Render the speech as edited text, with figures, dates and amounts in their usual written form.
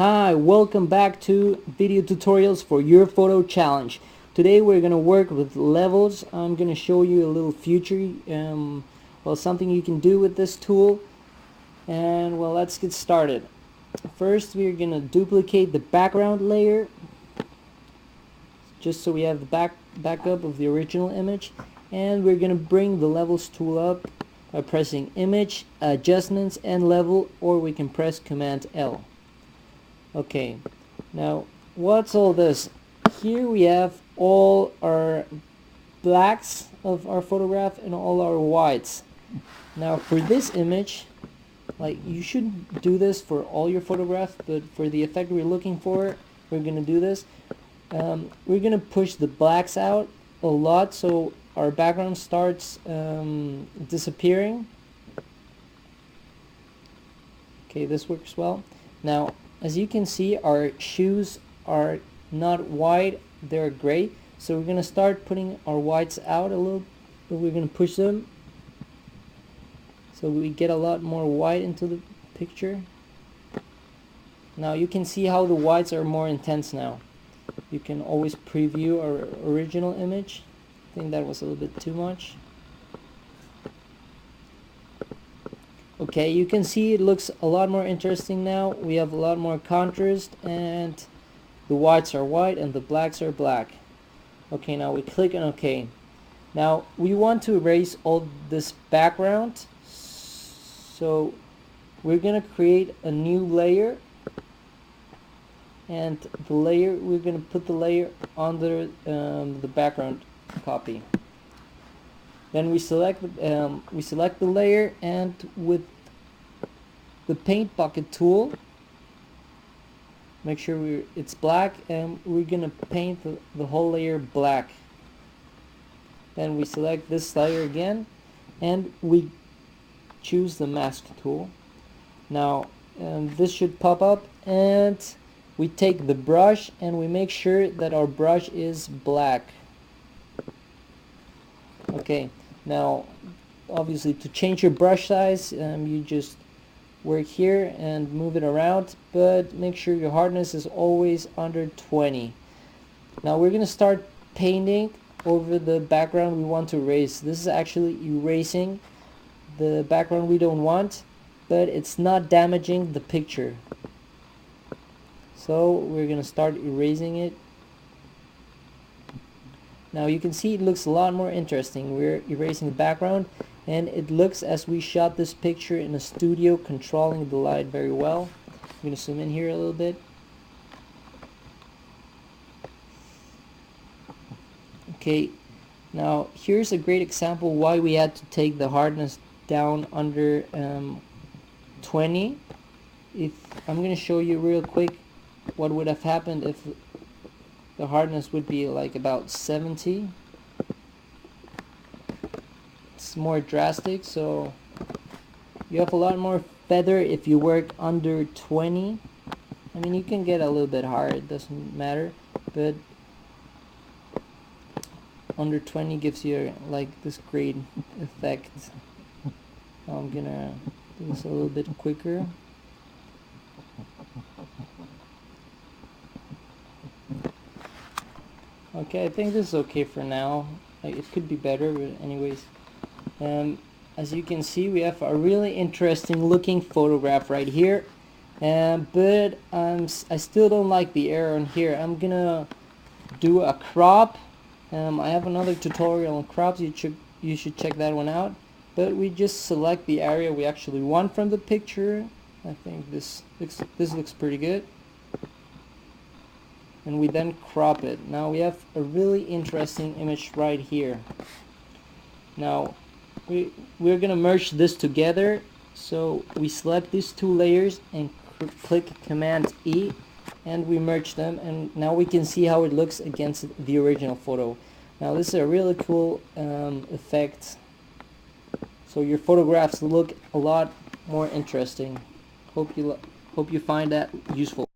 Hi, welcome back to video tutorials for your photo challenge. Today we're going to work with levels. I'm going to show you a little feature, something you can do with this tool. And well, let's get started. First, we're going to duplicate the background layer, just so we have the backup of the original image. And we're going to bring the levels tool up by pressing Image, Adjustments, and Level, or we can press Command L. Okay, now what's all this? Here we have all our blacks of our photograph and all our whites. Now for this image, you should do this for all your photographs, but for the effect we're looking for, we're gonna do this. We're gonna push the blacks out a lot so our background starts disappearing. Okay, this works well. Now, as you can see, our shoes are not white, they're gray. So we're going to start putting our whites out a little, but we're going to push them so we get a lot more white into the picture. Now you can see how the whites are more intense now. You can always preview our original image. I think that was a little bit too much. Okay, you can see it looks a lot more interesting now. We have a lot more contrast, and the whites are white and the blacks are black. Okay, now we click on OK. Now we want to erase all this background, so we're gonna create a new layer, and the layer, we're gonna put the layer under the background copy. Then we select the layer, and with the paint bucket tool, make sure it's black, and we're gonna paint the whole layer black. Then we select this layer again, and we choose the mask tool. Now this should pop up, and we take the brush and we make sure that our brush is black. Okay. Now, obviously, to change your brush size, you just work here and move it around, but make sure your hardness is always under 20. Now we're going to start painting over the background we want to erase. This is actually erasing the background we don't want, but it's not damaging the picture. So we're going to start erasing it. Now you can see it looks a lot more interesting. We're erasing the background, and it looks as we shot this picture in a studio, controlling the light very well. I'm going to zoom in here a little bit. Okay, now here's a great example why we had to take the hardness down under 20. If I'm going to show you real quick what would have happened if the hardness would be like about 70. It's more drastic, so you have a lot more feather if you work under 20. I mean, you can get a little bit hard, it doesn't matter, but under 20 gives you like this great effect. I'm gonna do this a little bit quicker. Okay, I think this is okay for now. It could be better, but anyways. As you can see, we have a really interesting looking photograph right here. But I still don't like the error on here. I'm gonna do a crop. I have another tutorial on crops. You should check that one out. But we just select the area we actually want from the picture. I think this looks pretty good. And we then crop it. Now we have a really interesting image right here. Now we're gonna merge this together, so we select these two layers and click Command E, and we merge them, and now we can see how it looks against the original photo. Now this is a really cool effect, so your photographs look a lot more interesting. Hope you find that useful.